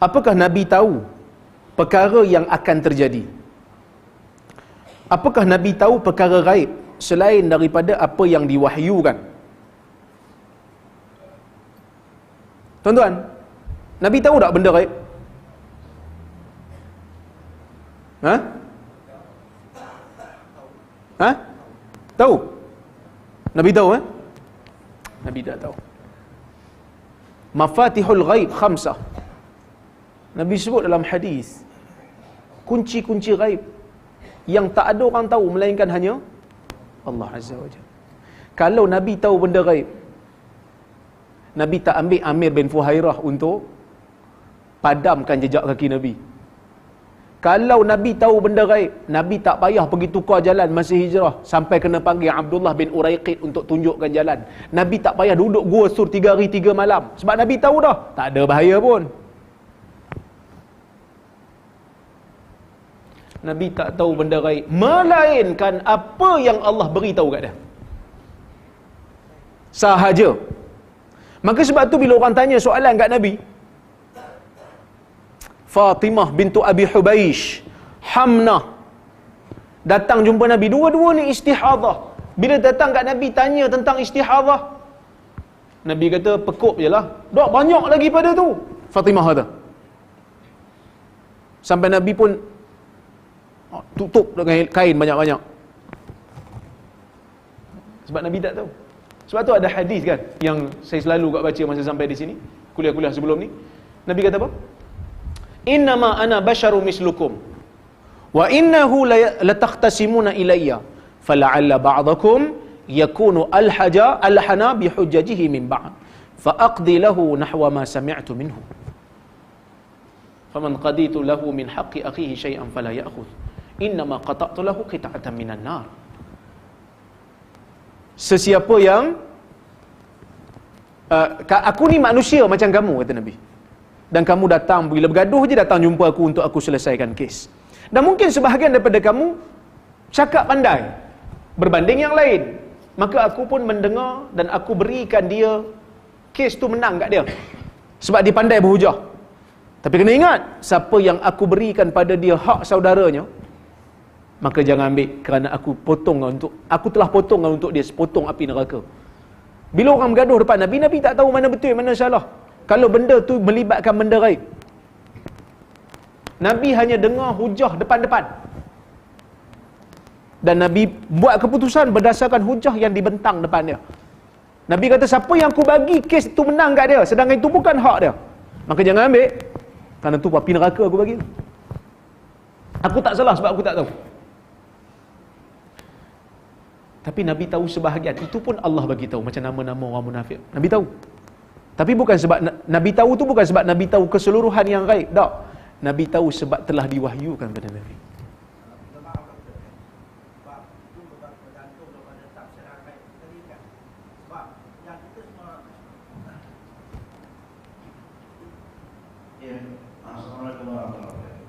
Apakah Nabi tahu perkara yang akan terjadi? Apakah Nabi tahu perkara gaib selain daripada apa yang diwahyukan? Tuan-tuan, Nabi tahu tak benda gaib? Ha? Ha? Tahu? Nabi tahu Nabi tak tahu. Mafatihul ghaib khamsah. Nabi sebut dalam hadis, kunci-kunci ghaib yang tak ada orang tahu melainkan hanya Allah Azza wa Jalla. Kalau Nabi tahu benda ghaib, Nabi tak ambil Amir bin Fuhairah untuk padamkan jejak kaki Nabi. Kalau Nabi tahu benda gaib, Nabi tak payah pergi tukar jalan masa hijrah sampai kena panggil Abdullah bin Uraiqid untuk tunjukkan jalan. Nabi tak payah duduk gua sur 3 hari 3 malam. Sebab Nabi tahu dah, tak ada bahaya pun. Nabi tak tahu benda gaib, melainkan apa yang Allah beritahu kat dia. Sahaja. Maka sebab tu bila orang tanya soalan kat Nabi, Fatimah bintu Abi Hubaish, Hamnah datang jumpa Nabi, dua-dua ni istihadhah. Bila datang kat Nabi tanya tentang istihadhah, Nabi kata pekup je lah, dah banyak lagi pada tu, Fatimah kata. Sampai Nabi pun tutup dengan kain banyak-banyak. Sebab Nabi tak tahu. Sebab tu ada hadis kan yang saya selalu kat baca masa sampai di sini, kuliah-kuliah sebelum ni. Nabi kata apa? Innama ana basyaru mislukum wa innahu latakhtasimuna ilayya fala'alla ba'dakum yakunu alhana bihujjajihi min ba'd fa aqdi lahu nahwa ma sami'tu minhu faman qaditu lahu min haqqi akhihi shay'an fala ya'khudh innama qata'tu lahu qita'atan minan nar. Sesiapa yang aku ni manusia macam kamu, kata Nabi, dan kamu datang bila bergaduh je datang jumpa aku untuk aku selesaikan kes. Dan mungkin sebahagian daripada kamu cakap pandai berbanding yang lain, maka aku pun mendengar dan aku berikan dia kes tu menang kat dia sebab dia pandai berhujah. Tapi kena ingat, siapa yang aku berikan pada dia hak saudaranya, maka jangan ambil, kerana aku telah potong untuk dia sepotong api neraka. Bila orang bergaduh depan Nabi, Nabi tak tahu mana betul mana salah. Kalau benda tu melibatkan benda gaib, Nabi hanya dengar hujah depan-depan, dan Nabi buat keputusan berdasarkan hujah yang dibentang depan dia. Nabi kata siapa yang aku bagi kes tu menang kat dia, sedangkan itu bukan hak dia, maka jangan ambil, kerana tu api neraka aku bagi. Aku tak salah sebab aku tak tahu. Tapi Nabi tahu sebahagian, itu pun Allah bagi tahu, macam nama-nama orang munafik. Nabi tahu. Tapi bukan sebab Nabi tahu tu bukan sebab Nabi tahu keseluruhan yang gaib. Tak. Nabi tahu sebab telah diwahyukan kepada Nabi.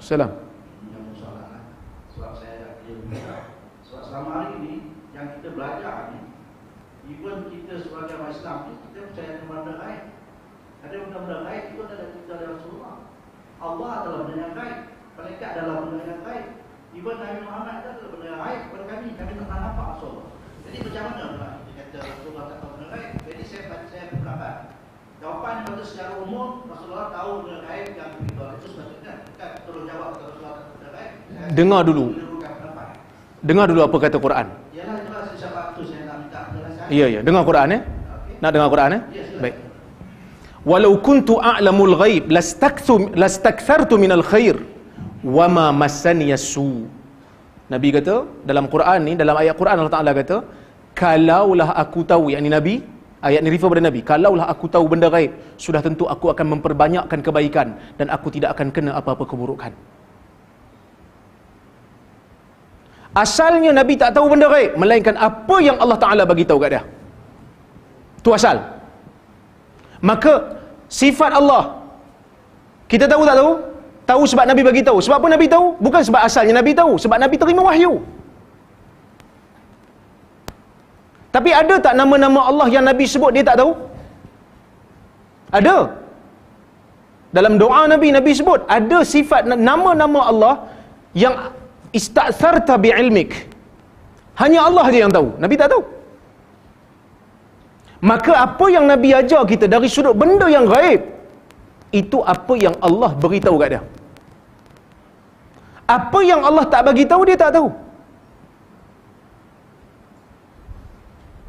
Salam. Sebab selama hari ini yang kita belajar ni, even kita sebagai orang Islam ni, kita percaya kepada benda gaib. Ada benda-benda gaib itu ada cerita dari Rasulullah. Allah adalah benda yang gaib, malaikat adalah benda yang gaib. Even Nabi Muhammad adalah benda yang gaib kepada kami tak pernah nampak Rasulullah. Jadi macam mana pula kita kata Rasulullah tak tahu benda gaib? Jadi saya berpendapat, jawapan yang kata secara umum Rasulullah tahu benda gaib yang begitu. Itu sebetulnya kan terus jawab kata Rasulullah tak tahu benda gaib. Dengar dulu. Dengar dulu apa kata Quran. Yalah, itulah sebab tu saya nak minta penjelasan. Ya, dengar Quran Okay. Nak dengar Quran Ya, Baik. Walau kuntu a'lamul ghaib lastakthartu minal khair wama massani yasu. Nabi kata dalam Quran ni, dalam ayat Quran Allah Taala kata, kalaulah aku tahu, yakni Nabi, ayat ni refer pada Nabi, kalaulah aku tahu benda gaib, sudah tentu aku akan memperbanyakkan kebaikan dan aku tidak akan kena apa-apa keburukan. Asalnya Nabi tak tahu benda gaib, melainkan apa yang Allah Ta'ala bagi tahu kat dia. Tu asal. Maka sifat Allah kita tahu tak tahu? Tahu sebab Nabi bagi tahu. Sebab apa Nabi tahu? Bukan sebab asalnya Nabi tahu, sebab Nabi terima wahyu. Tapi ada tak nama-nama Allah yang Nabi sebut dia tak tahu? Ada. Dalam doa Nabi sebut ada sifat nama-nama Allah yang ista'tharta bi'ilmik. Hanya Allah je yang tahu, Nabi tak tahu. Maka apa yang Nabi ajar kita dari sudut benda yang gaib, itu apa yang Allah beritahu kat dia. Apa yang Allah tak bagi tahu, dia tak tahu.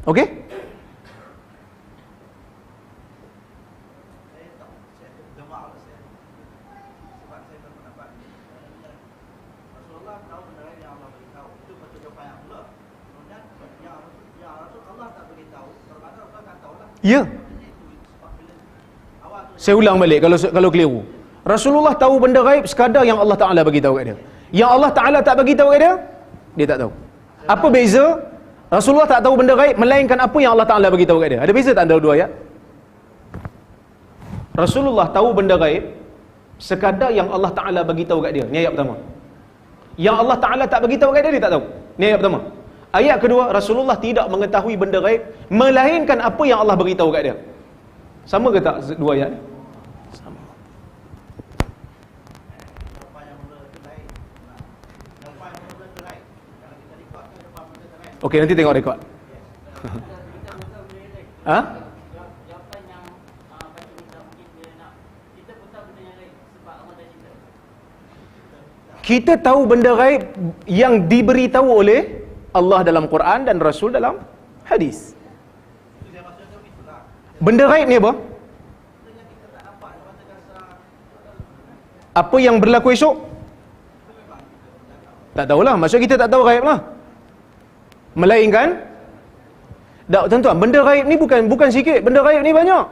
Okey? Ya. Saya ulang balik kalau keliru. Rasulullah tahu benda gaib sekadar yang Allah Taala bagi tahu kat dia. Yang Allah Taala tak bagi tahu kat dia, dia tak tahu. Apa beza? Rasulullah tak tahu benda gaib melainkan apa yang Allah Taala bagi tahu kat dia. Ada beza tak antara dua ayat? Rasulullah tahu benda gaib sekadar yang Allah Taala bagi tahu kat dia. Ni ayat pertama. Yang Allah Taala tak bagi tahu kat dia, dia tak tahu. Ni ayat pertama. Ayat kedua, Rasulullah tidak mengetahui benda gaib melainkan apa yang Allah bagi tahu kat dia. Sama ke tak dua ayat ni? Sama. Okey, nanti tengok rekod. Ha? Kita tahu benda gaib yang diberitahu oleh Allah dalam Quran dan Rasul dalam hadis. Benda gaib ni apa? Apa yang berlaku esok? Tak tahulah. Maksud kita tak tahu gaib lah. Melainkan tak, tuan-tuan, benda gaib ni bukan sikit. Benda gaib ni banyak.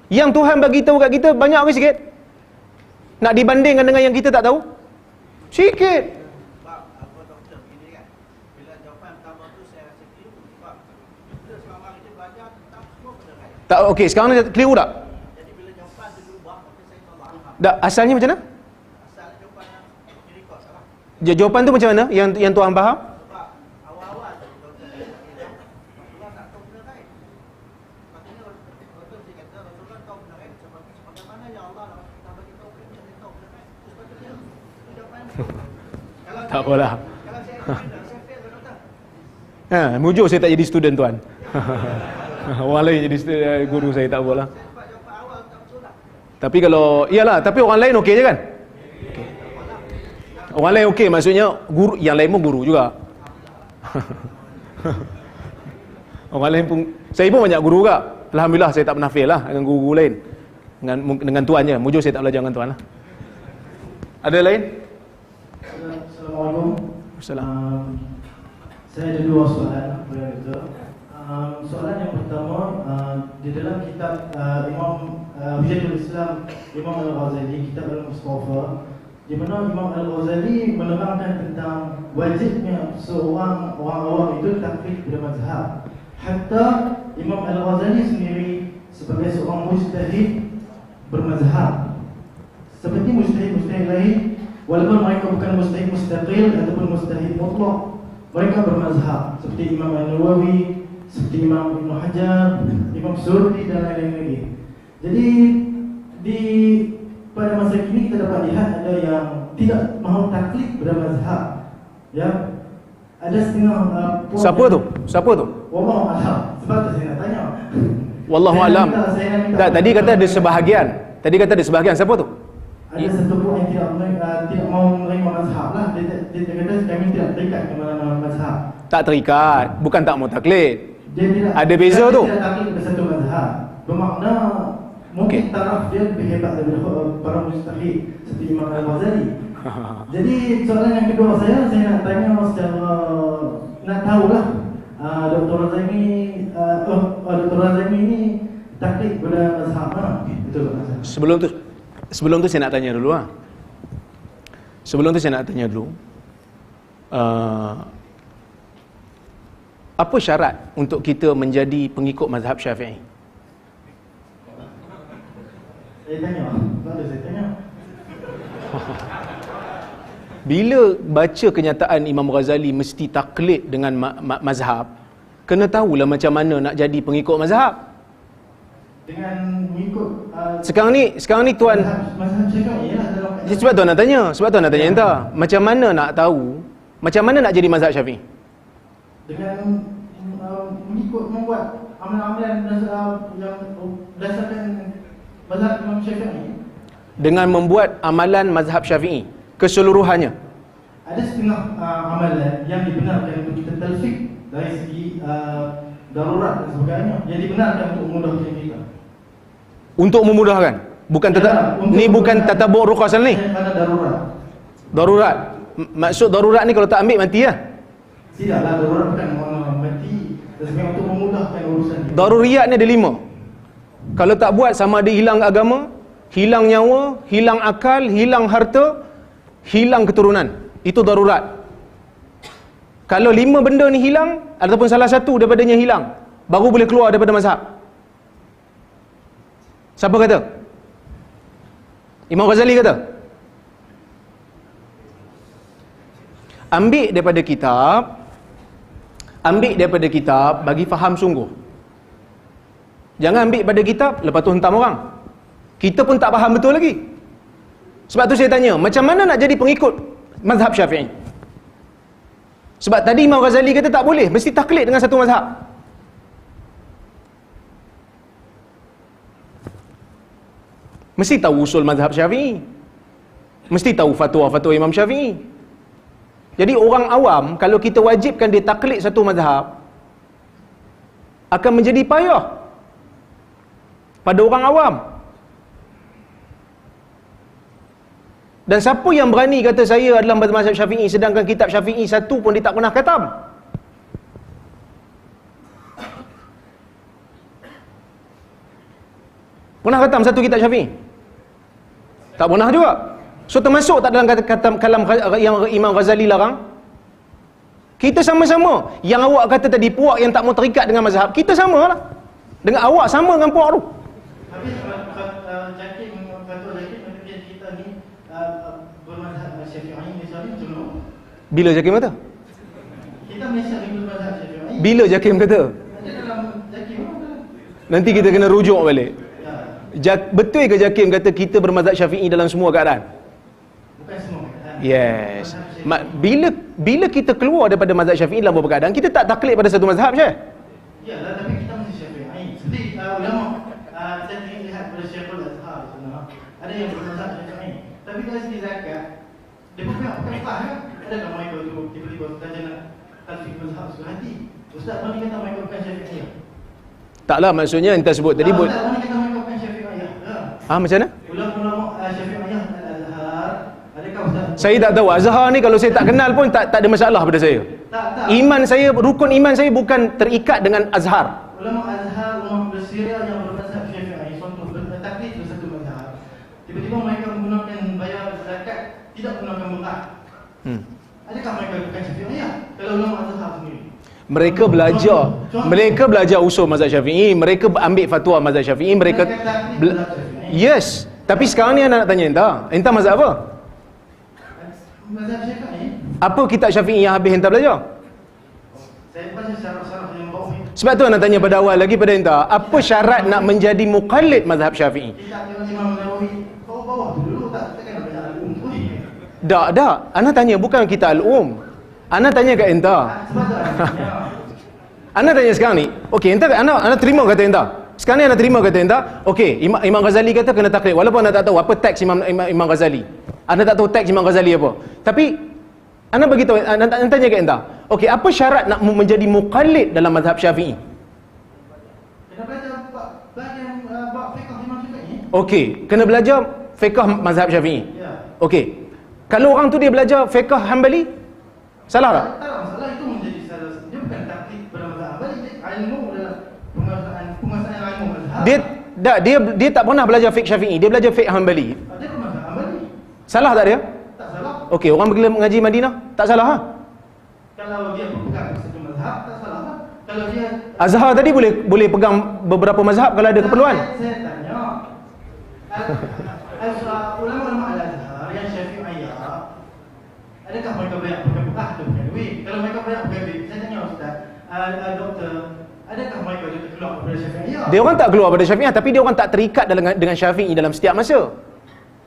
Yang Tuhan bagi tahu kat kita banyak ke sikit? Nak dibandingkan dengan yang kita tak tahu? Sikit. Tak, okey, sekarang ni keliru tak? Jadi bila jawapan tu berubah, maka saya tolak. Tak, asalnya macam mana? Asalnya jawapan yang direkod salah. Jawapan tu macam mana? Yang tuan faham? Sebab awal-awal tadi doktor Rasulullah tak tahu benda gaib. Maksudnya doktor dia kata Rasulullah tahu benda gaib sebagaimana yang Allah tak bagi tahu benda dia tahu benda gaib. Itu sepatutnya itu jawapan yang betul. Tak apalah. Kalau saya fail doktor. Ha, mujur saya tak jadi student tuan. Orang lain jadi guru saya, tak apalah. Sebab jawapan awal tak betul lah. Tapi kalau iyalah, tapi orang lain okey je kan? Okay. Orang lain okey, maksudnya guru yang lain pun guru juga. Orang lain pun, saya pun banyak guru juga. Alhamdulillah saya tak pernah fail lah dengan guru-guru lain. Dengan tuan je. Mujur saya tak belajar dengan tuan lah. Ada lain? Assalamualaikum. Assalamualaikum. Saya ada dua soalan kepada doktor. Soalan yang pertama, di dalam kitab Imam Hujjatul Islam Imam Al-Ghazali, kitab Al-Mustafa, di mana Imam Al-Ghazali menerangkan tentang wajibnya seorang orang awam itu taklid pada mazhab. Hatta Imam Al-Ghazali sendiri sebagai seorang mujtahid bermazhab. Seperti mujtahid-mujtahid lain, walaupun mereka bukan mujtahid mustaqil ataupun mujtahid mutlak, mereka bermazhab. Seperti Imam An-Nawawi, seperti Imam Ibn Hajar, Imam Surdi dan lain-lain lagi. Jadi pada masa kini kita dapat lihat ada yang tidak mahu taklid pada mazhab. Ya, ada setengah Siapa tu? Siapa tu? Wallahu a'lam. Sebab tu saya nak tanya. Wallahu alam. Tak, tadi kata ada sebahagian. Tadi kata ada sebahagian. Siapa tu? Ada satu pun yang tidak mahu menerima mazhab lah. Dia kata kami tidak terikat dengan mazhab. Tak terikat, bukan tak mau taklid. Dia tidak, Ada beza tu. Dia tidak taklid pada satu mazhab. Bermakna mungkin taraf dia lebih hebat daripada para mujtahid seperti Imam Al-Ghazali. Jadi soalan yang kedua saya nak tanya secara, nak tahulah Dr. Razami ni taklid pada mazhab mana? Betul tak? Sebelum tu saya nak tanya dulu lah. Apa syarat untuk kita menjadi pengikut mazhab Syafi'i? Saya tanya. Bila baca kenyataan Imam Ghazali mesti taklid dengan mazhab, kena tahulah macam mana nak jadi pengikut mazhab. Dengan mengikut Sekarang ni tuan, mazhab Syafi'i lah dalam sebab tuan nak tanya, entah macam mana nak tahu, macam mana nak jadi mazhab Syafi'i? dengan mengikut membuat amalan-amalan yang berdasarkan mazhab Imam Syafi'i. Dengan membuat amalan mazhab Syafi'i keseluruhannya. Ada setengah amalan yang dibenarkan untuk kita talfik dari segi darurat dan sebagainya, yang dibenarkan untuk memudahkan kita. Untuk memudahkan. Bukan ni bukan tatabuk ruqas ni. Kerana darurat. Darurat. Maksud darurat ni kalau tak ambil mati lah. Tidaklah darurat bukan orang mati, tetapi untuk memudahkan urusan kita. Daruriyat ni ada 5. Kalau tak buat, sama ada hilang agama, hilang nyawa, hilang akal, hilang harta, hilang keturunan. Itu darurat. Kalau 5 benda ni hilang, ataupun salah satu daripadanya hilang, baru boleh keluar daripada mazhab. Siapa kata? Imam Ghazali kata. Ambil daripada kitab, bagi faham sungguh. Jangan ambil pada kitab, lepas tu hentam orang. Kita pun tak faham betul lagi. Sebab tu saya tanya, macam mana nak jadi pengikut mazhab Syafi'i? Sebab tadi Imam Ghazali kata tak boleh, mesti taklid dengan satu mazhab. Mesti tahu usul mazhab Syafi'i. Mesti tahu fatwa-fatwa Imam Syafi'i. Jadi orang awam, kalau kita wajibkan dia taklid satu mazhab, akan menjadi payah pada orang awam. Dan siapa yang berani kata saya adalah mazhab Syafi'i, sedangkan kitab Syafi'i satu pun dia tak pernah khatam? Pernah khatam satu kitab Syafi'i? Tak pernah juga. So termasuk tak dalam kalam yang Imam Ghazali larang? Kita sama-sama. Yang awak kata tadi, puak yang tak mau terikat dengan mazhab, kita sama lah. Dengan awak sama dengan puak tu. Habis Jakim, fatwa Jakim menunjukkan kita ni bermazhab Syafi'i misalnya dulu. Bila Jakim kata? Kita Malaysia ni bermazhab Syafi'i. Bila Jakim kata? Ada dalam Jakim. Nanti kita kena rujuk balik. Betul ke Jakim kata kita bermazhab Syafi'i dalam semua keadaan? Bukan semua keadaan. Yes. Bila kita keluar daripada mazhab Syafi'i dalam beberapa keadaan, kita tak taklid pada satu mazhab je. Yalah, tapi kita masih Syafi'i. Seperti ulama, saya lihat pada Syekhul Azhar sebenarnya, ada yang bermazhab Syafi'i. Tapi dari segi zakat, dia bukan sah kan? Adakah mereka tu tiba-tiba saja nak talfik mazhab suka hati? Ustaz, mana kata mereka bukan Syafi'i? Taklah, maksudnya entah sebut tadi Ustaz, mana kata mereka bukan Syafi'i? Macam mana? Ulama-ulama Syafi'i Al-Azhar, adakah Ustaz? Saya tak tahu. Azhar ni kalau saya tak kenal pun tak ada masalah pada saya. Tak. Iman saya, rukun iman saya bukan terikat dengan Azhar. Ulama Azhar, ulama bersirah yang bermazhab Syafi'i, contoh taklid satu mazhab. Tiba-tiba mereka menggunakan bayar zakat, tidak menggunakan berat. Adakah mereka bukan Syafi'i? Kalau ulama Azhar sendiri. Mereka belajar usul mazhab Syafi'i, mereka ambil fatwa mazhab Syafi'i, mereka yes. Tapi sekarang ni anak nak tanya entah mazhab apa? Mazhab Syafi'i. Apa kitab Syafi'i yang habis entah belajar? Saya baca syarah-syarah yang bawah ni. Sebab tu anak tanya pada awal lagi pada entah, apa syarat nak menjadi muqallid mazhab Syafi'i? Kitab Imam Nawawi bawah dulu tak kena baca al-um pun. Tak. Anak tanya bukan kitab al-um. Anak tanya kat entah. Sebab tu Anak tanya sekarang ni, okey, entah anak terima kata entah. Sekarang ni anak terima kata entah, okey, Imam Ghazali kata kena taklid. Walaupun anak tak tahu apa teks Imam Ghazali. Anak tak tahu teks Imam Ghazali apa. Tapi anak bagi tahu, anak tanya kat entah. Okey, apa syarat nak menjadi muqallid dalam mazhab Syafi'i? kena belajar bab fiqh Imam Syafi'i. Okey, kena belajar fiqh mazhab Syafi'i. Ya. Okey. Kalau orang tu dia belajar fiqh Hanbali, salah tak? Tak ada masalah, itu menjadi salah. Dia bukan taklid pada mazhab Hanbali, ilmu dalam penguasaan ilmu mazhab. Dia tak pernah belajar fiqh Syafi'i, dia belajar fiqh Hanbali. Dia pun mazhab Hanbali. Salah tak dia? Tak salah. Okey, orang pergi mengaji Madinah, tak salah ha? Kalau dia berpegang satu mazhab, tak salah. Kalau dia Azhar tadi boleh pegang beberapa mazhab kalau ada keperluan. Saya tanya, ulama-ulama Al-Azhar yang Syafi'iyah, adakah mereka banyak pakai bekah atau pakai duit? Kalau mereka banyak pakai duit, saya tanya Ustaz, Doktor, adakah mereka juga keluar daripada Syafi'iyah? Dia orang tak keluar daripada Syafi'iyah, tapi dia orang tak terikat dengan Syafi'i dalam setiap masa.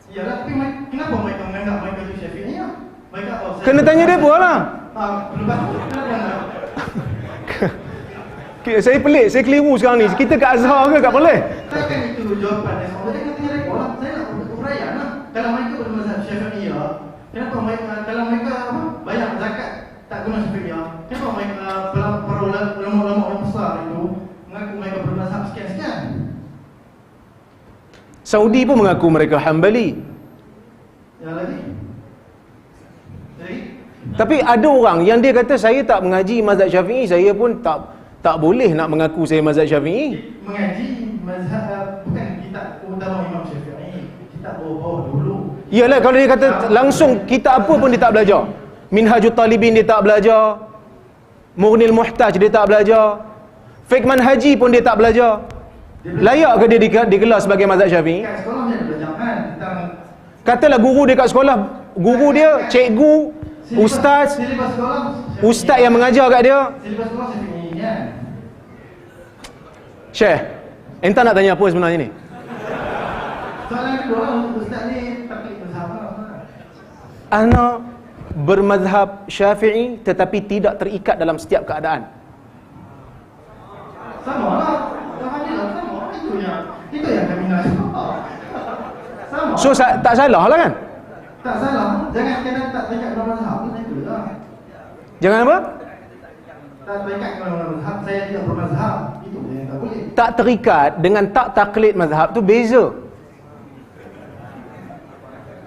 Yalah, tapi kenapa mereka menganggap mereka itu Syafi'iyah? Mereka Kena tanya dia pun lah. Lepas tu kenapa nak? Saya pelik, saya keliru sekarang ni. Kita kat Azhar ke kat boleh? Takkan itu jawapan yang sama. Dia kata mereka orang, saya nak uraian lah. Kalau mereka bermazhab Syafi'iyah, kenapa mereka, kalau mereka bayar zakat tak guna Syafi'iyah, kenapa mereka para ulama-ulama yang besar itu mengaku mereka bermazhab sekian-sekian? Saudi pun mengaku mereka Hanbali. Yang lagi? Tapi ada orang yang dia kata saya tak mengaji mazhab Syafi'i, saya pun tak boleh nak mengaku saya mazhab Syafi'i. Mengaji mazhab bukan kitab utama Imam Syafi'i, kitab bawah dulu. Iyalah, kalau dia kata langsung kitab apa pun dia tak belajar. Minhajut Talibin dia tak belajar. Mughnil Muhtaj dia tak belajar. Fiqh Manhaji pun dia tak belajar. Layak ke dia digelar sebagai mazhab Syafi'i? Kat sekolah dia ada belajar kan tentang Katalah guru dia kat sekolah, guru dia, cikgu, ustaz, silibus sekolah. ustaz yang mengajar kat dia. Silibus sekolah Syafi'i kan. Syekh, entah nak tanya apa sebenarnya ni? Soalan kedua untuk ustaz ni taklid mazhab apa? Ana bermazhab Syafi'i tetapi tidak terikat dalam setiap keadaan. Sama lah. Alhamdulillah sama. Itu yang kami nak cakap. Sama. So tak salah lah kan? Tak salah. Jangan kena tak terikat dalam mazhab tu saya lah. Jangan apa? Tak terikat dalam mazhab, saya tidak bermazhab. Itu yang tak boleh. Tak terikat dengan tak taklid mazhab tu beza.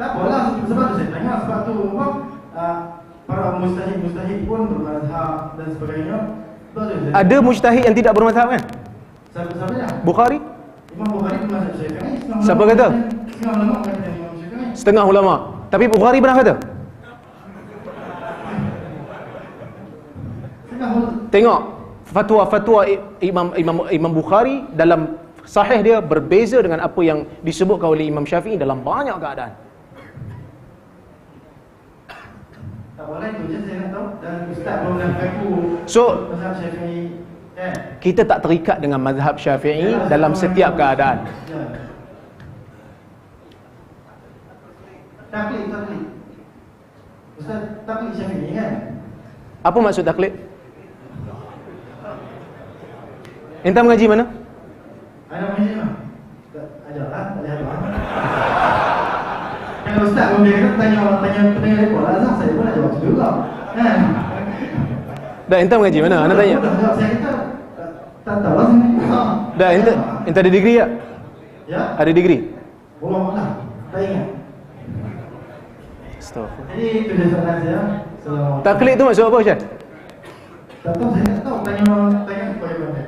Tak apalah, sebab tu saya tanya, sebab tu apa, para mustahid pun bermazhab dan sebagainya. Ada mujtahid yang tidak bermazhab kan? Siapa ya? Bukhari? Imam Bukhari bermazhab Syafi'i. Siapa kata? Setengah ulama kata Imam Syafi'i. Setengah ulama. Tapi Bukhari pernah kata? Tengok fatwa-fatwa Imam Bukhari dalam sahih dia berbeza dengan apa yang disebutkan oleh Imam Syafi'i dalam banyak keadaan. Tak boleh tu je saya nak tahu. Dan ustaz belum nak mengaku mazhab Syafi'i. Kita tak terikat dengan mazhab Syafi'i dalam setiap keadaan. Taklid. Ustaz taklid Syafi'i kan? Apa maksud taklid? Entah mengaji mana? Ada mengaji mana? Ajarlah, tak boleh apa. Kalau ustaz pun dia kata tanya pendengar rekod Azhar, saya pun nak jawab juga. Kan? Dah entah mengaji mana? Anda tanya. Saya kata tak tahu lah sebenarnya. Dah entah ada degree tak? Ya? Ada degree? Allah Allah. Tak ingat. Astaghfirullah. Jadi itu dia soalan saya. Assalamualaikum. Taklid tu maksud apa, Syed? Tak tahu, saya tak tahu. Tanya kepada mana.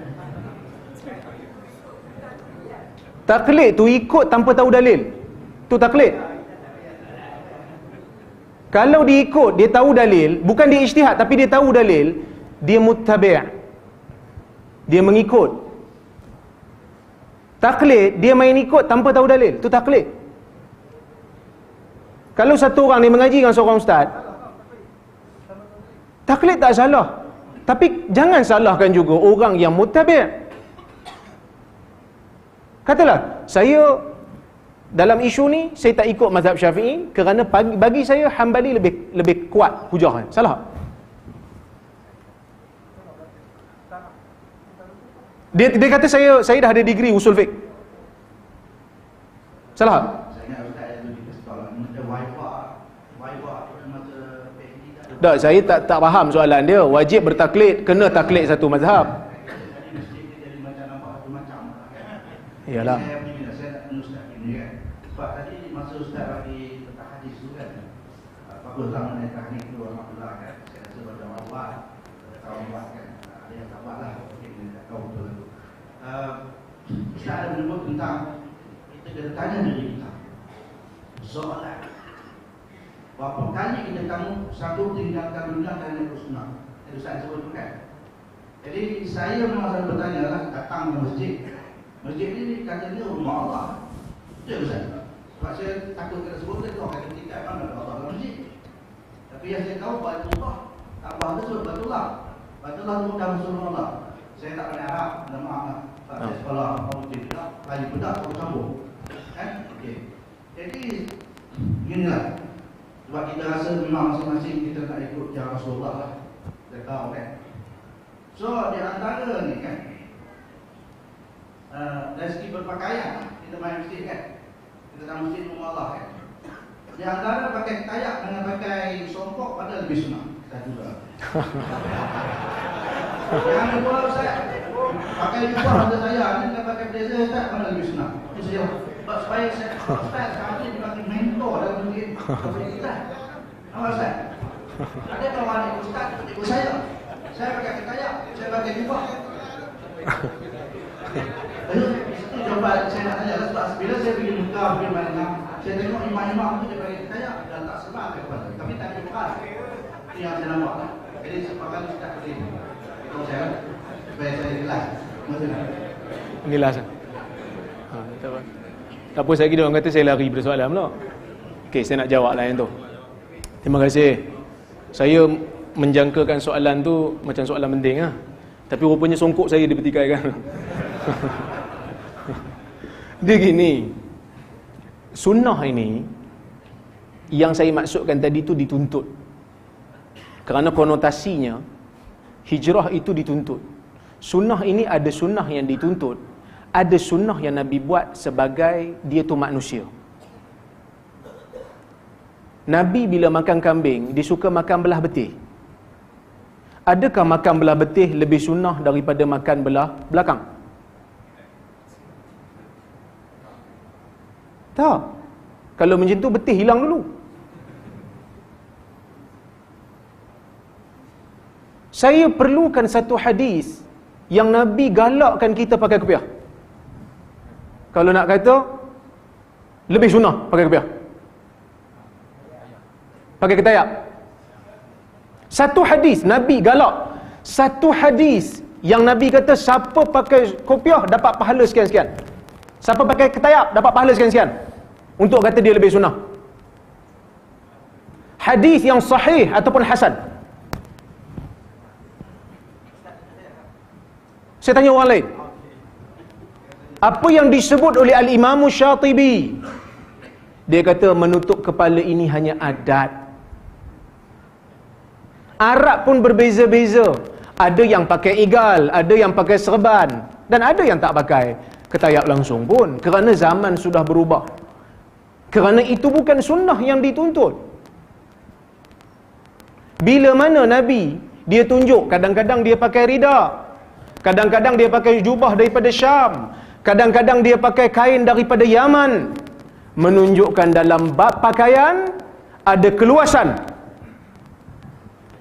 Taklid tu ikut tanpa tahu dalil. Tu taklid. Kalau diikut, dia tahu dalil, bukan dia ijtihad tapi dia tahu dalil, dia muttabi'. Dia mengikut. Taklid, dia main ikut tanpa tahu dalil. Tu taklid. Kalau satu orang ni mengaji dengan seorang ustaz, taklid tak salah. Tapi jangan salahkan juga orang yang muttabi'. Katalah, saya dalam isu ni saya tak ikut mazhab Syafi'i kerana bagi saya Hanbali lebih kuat hujahnya. Salah? Dia kata saya dah ada degree usul fiqh. Salah? Tak, saya tak faham soalan dia. Wajib bertaklid, kena taklid satu mazhab. Iyalah. Saya nak menustah ini kan. Sebab tadi masa ustaz bagi tentang hadis tu kan. Bagus zaman yang teknik tu alhamdulillah kan. Saya rasa pada awal tahun buat kan. Ada yang sabar lah. Mungkin dia tak tahu betul tu. Ustaz ada menyebut tentang kita kena tanya diri kita. Soalan. Berapa kali kita kamu satu tinggalkan dunia dan ikut sunnah. Itu Ustaz sebut tu kan. Jadi saya memang selalu bertanya lah datang ke masjid. Masjid ini katanya rumah Allah. Betul Ustaz? Sebab saya takut kena sebut dia tahu kata kita memang ada Allah dalam masjid. Tapi yang saya tahu Baitullah, Kaabah itu sebut Baitullah. Baitullah itu bukan musuh Allah. Saya tak boleh harap, minta maaf lah. Tak saya sekolah, betul juga. Lagi bedak, aku sambung. Kan? Okey. Jadi, inilah. Sebab kita rasa memang masing-masing kita nak ikut yang Rasulullah lah. Kita tahu kan. So, di antara ni kan, dari segi berpakaian, kita main masjid kan. Kita dalam masjid rumah Allah kan. Di antara pakai tayak dengan pakai songkok pada lebih senang. Saya juga. Yang kedua Ustaz, pakai jubah pada saya ni dengan pakai blazer Ustaz mana lebih senang. Itu saya. Supaya saya Ustaz sekarang ni dipanggil mentor dalam masjid. Kita. Nampak Ustaz? Ada kawan Ustaz ikut saya. Saya pakai tayak, saya pakai jubah. Itu jawapan saya nak tanya lah, sebab bila saya pergi Mekah, pergi Madinah, saya tengok imam-imam tu dia pakai tayak dan tak sebab kepada. Tapi tak jumpa. Itu yang saya nampak lah. Jadi sepakal Ustaz boleh itu saya supaya saya jelas. Inilah sah. Tak apa, saya kira orang kata saya lari pada soalan pula. Okey, saya nak jawab lah yang tu. Terima kasih. Saya menjangkakan soalan tu macam soalan penting lah. Tapi rupanya songkok saya dipertikaikan. Dia gini, sunnah ini yang saya maksudkan tadi tu dituntut. Kerana konotasinya hijrah itu dituntut. Sunnah ini ada sunnah yang dituntut, ada sunnah yang Nabi buat sebagai dia tu manusia. Nabi bila makan kambing, dia suka makan belah betih. Adakah makan belah betih lebih sunnah daripada makan belah belakang? Tak. Kalau macam tu betih hilang dulu. Saya perlukan satu hadis yang Nabi galakkan kita pakai kepiah. Kalau nak kata lebih sunnah pakai kepiah, pakai ketayak. Satu hadis Nabi galak. Satu hadis yang Nabi kata siapa pakai kopiah dapat pahala sekian-sekian. Siapa pakai ketayak dapat pahala sekian-sekian. Untuk kata dia lebih sunnah. Hadis yang sahih ataupun hasan. Saya tanya orang lain. Apa yang disebut oleh Al-Imam Syatibi? Dia kata menutup kepala ini hanya adat. Arab pun berbeza-beza. Ada yang pakai igal, ada yang pakai serban, dan ada yang tak pakai ketayak langsung pun. Kerana zaman sudah berubah. Kerana itu bukan sunnah yang dituntut. Bila mana Nabi, dia tunjuk, kadang-kadang dia pakai rida, kadang-kadang dia pakai jubah daripada Syam, kadang-kadang dia pakai kain daripada Yaman. Menunjukkan dalam bab pakaian ada keluasan.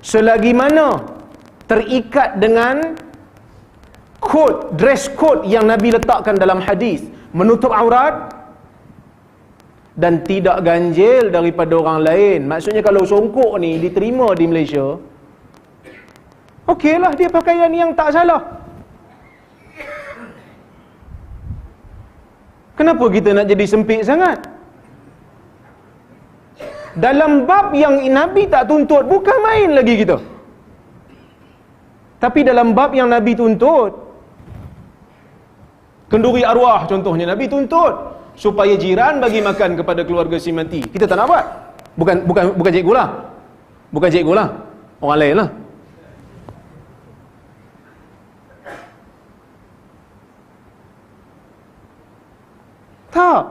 Selagi mana terikat dengan kod, dress code yang Nabi letakkan dalam hadis, menutup aurat dan tidak ganjil daripada orang lain. Maksudnya kalau songkok ni diterima di Malaysia, okeylah, dia pakaian yang tak salah. Kenapa kita nak jadi sempit sangat? Dalam bab yang Nabi tak tuntut, bukan main lagi kita. Tapi dalam bab yang Nabi tuntut, kenduri arwah contohnya, Nabi tuntut supaya jiran bagi makan kepada keluarga si mati. Kita tak nak buat. Bukan cikgu lah. Bukan cikgu lah. Orang lain lah. Tak.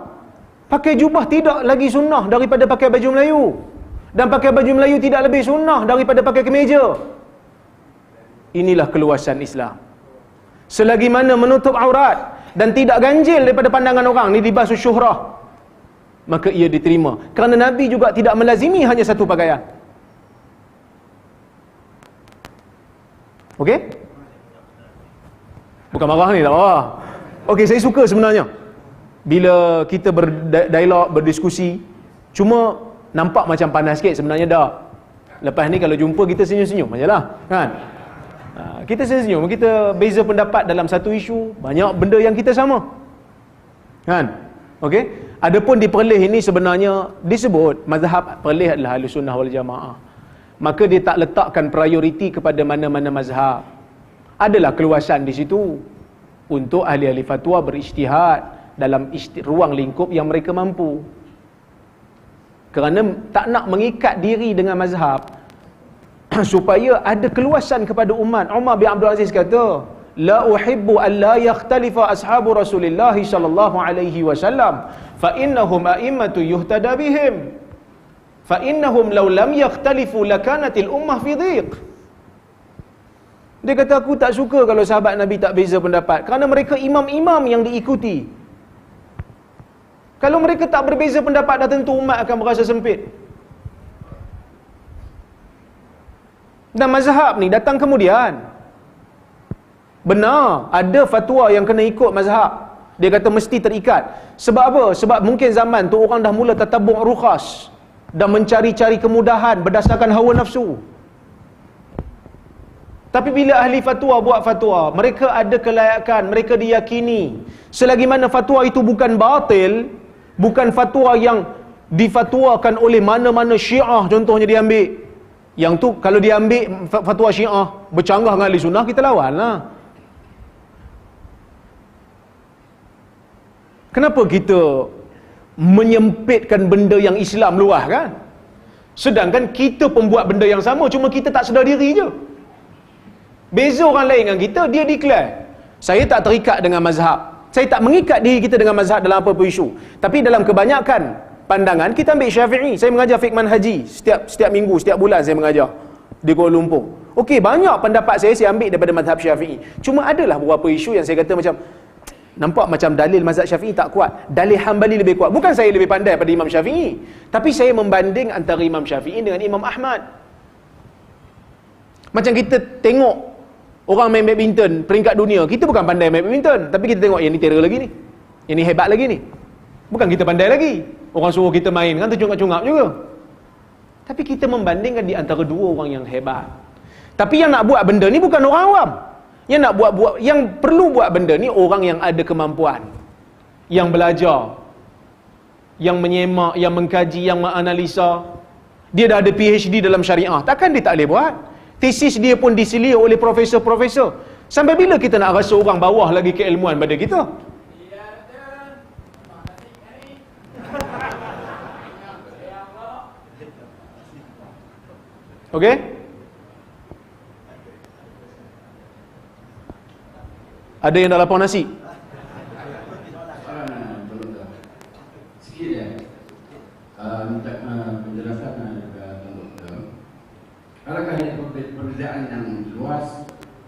Pakai jubah tidak lagi sunnah daripada pakai baju Melayu. Dan pakai baju Melayu tidak lebih sunnah daripada pakai kemeja. Inilah keluasan Islam. Selagi mana menutup aurat dan tidak ganjil daripada pandangan orang, ni libasus syuhrah, maka ia diterima. Kerana Nabi juga tidak melazimi hanya satu pakaian. Okey? Bukan marah ni, tak marah. Okey, saya suka sebenarnya bila kita berdialog, berdiskusi. Cuma nampak macam panas sikit, sebenarnya dah. Lepas ni kalau jumpa kita senyum-senyum ajalah, kan? Kita senyum, kita beza pendapat dalam satu isu, banyak benda yang kita sama, kan? Okey. Adapun di Perlis ini sebenarnya disebut mazhab Perlis adalah Ahlussunnah wal Jamaah. Maka dia tak letakkan prioriti kepada mana-mana mazhab. adalah keluasan di situ untuk ahli-ahli fatwa berijtihad dalam ruang lingkup yang mereka mampu. Kerana tak nak mengikat diri dengan mazhab supaya ada keluasan kepada umat. Umar bin Abdul Aziz kata, la uhibbu an la yakhtalifa ashabu Rasulillah sallallahu alaihi wasallam fa innahum a'immatu yuhtada bihim fa innahum law lam yakhtalifu lakanatil ummah fi dhiq. Dia kata, aku tak suka kalau sahabat Nabi tak beza pendapat, kerana mereka imam-imam yang diikuti. Kalau mereka tak berbeza pendapat, dah tentu umat akan berasa sempit. Dan mazhab ni datang kemudian. Benar, ada fatwa yang kena ikut mazhab. Dia kata mesti terikat. Sebab apa? Sebab mungkin zaman tu orang dah mula tatabbu' rukhas dan mencari-cari kemudahan berdasarkan hawa nafsu. Tapi bila ahli fatwa buat fatwa, mereka ada kelayakan, mereka diyakini. Selagi mana fatwa itu bukan batil, bukan fatwa yang difatwakan oleh mana-mana Syiah contohnya diambil. Yang tu kalau diambil fatwa Syiah bercanggah dengan ahli sunnah, kita lawan lah. Kenapa kita menyempitkan benda yang Islam luas kan? Sedangkan kita pembuat benda yang sama, cuma kita tak sedar diri je. Beza orang lain dengan kita, dia declare, saya tak terikat dengan mazhab, saya tak mengikat diri kita dengan mazhab dalam apa-apa isu. Tapi dalam kebanyakan pandangan, kita ambil Syafi'i. Saya mengajar fiqh manhaji setiap minggu, setiap bulan saya mengajar di Kuala Lumpur. Okey, banyak pendapat saya ambil daripada mazhab Syafi'i. Cuma adalah beberapa isu yang saya kata macam, nampak macam dalil mazhab Syafi'i tak kuat, dalil Hambali lebih kuat. Bukan saya lebih pandai pada Imam Syafi'i, tapi saya membanding antara Imam Syafi'i dengan Imam Ahmad. Macam kita tengok orang main badminton peringkat dunia, kita bukan pandai main badminton, tapi kita tengok yang ni terror lagi ni, yang ni hebat lagi ni. Bukan kita pandai lagi, orang suruh kita main kan tercungap-cungap juga. Tapi kita membandingkan di antara dua orang yang hebat. Tapi yang nak buat benda ni bukan orang awam. Yang perlu buat benda ni orang yang ada kemampuan, yang belajar, yang menyemak, yang mengkaji, yang menganalisa. Dia dah ada PhD dalam syariah, takkan dia tak boleh buat. Tesis dia pun diselia oleh profesor-profesor. Sampai bila kita nak rasa orang bawah lagi keilmuan pada kita? Okey? Ada yang dah lapar nasi? Sikit ya. Minta penjelasan kepada doktor. Adakah ada perbezaan yang luas,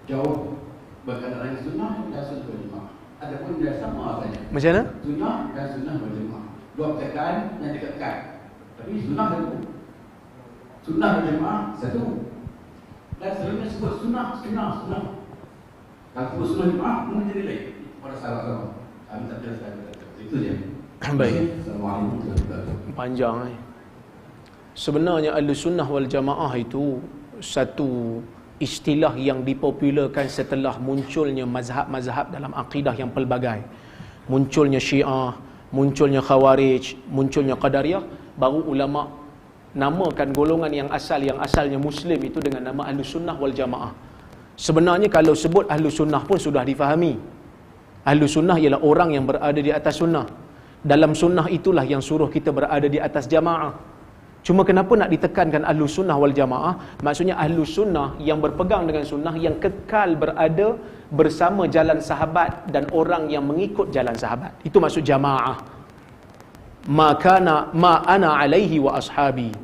jauh berkaitan dengan sunnah dan sunnah wal jamaah? Adapun dia sama saja. Macam mana? Sunnah dan sunnah wal jamaah. Dua perkataan yang dekat-dekat. Tapi sunnah satu. Sunnah wal jamaah satu. Dan selalunya sebut sunnah. Kalau sebut sunnah jamaah, mungkin jadi lain. Pada salah-salah. Kami tak jelaskan. Itu je. Baik. Assalamualaikum warahmatullahi wabarakatuh. Panjang Sebenarnya Ahlussunnah wal Jamaah itu satu istilah yang dipopularkan setelah munculnya mazhab-mazhab dalam akidah yang pelbagai. Munculnya Syiah, munculnya Khawarij, munculnya Qadariyah, baru ulama namakan golongan yang asalnya Muslim itu dengan nama Ahlussunnah wal Jamaah. Sebenarnya kalau sebut Ahlussunnah pun sudah difahami. Ahlussunnah ialah orang yang berada di atas sunnah. Dalam sunnah itulah yang suruh kita berada di atas jamaah. Cuma kenapa nak ditekankan Ahlus Sunnah wal Jamaah? Maksudnya Ahlus Sunnah yang berpegang dengan sunnah, yang kekal berada bersama jalan sahabat dan orang yang mengikut jalan sahabat. Itu maksud jamaah. Ma ana alaihi wa ashabi.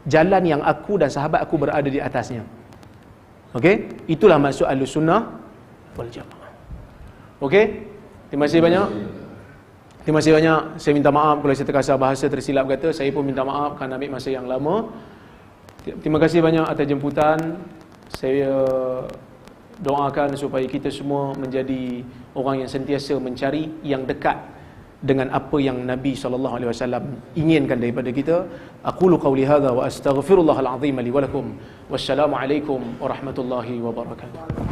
Jalan yang aku dan sahabat aku berada di atasnya. Okey? Itulah maksud Ahlus Sunnah wal Jamaah. Okey? Terima kasih banyak. Terima kasih banyak. Saya minta maaf kalau saya terkasar bahasa, tersilap kata. Saya pun minta maaf kerana ambil masa yang lama. Terima kasih banyak atas jemputan. Saya doakan supaya kita semua menjadi orang yang sentiasa mencari yang dekat dengan apa yang Nabi SAW inginkan daripada kita. Aqulu qawli hadha wa astaghfirullahal azim li wa lakum. Wassalamualaikum warahmatullahi wabarakatuh.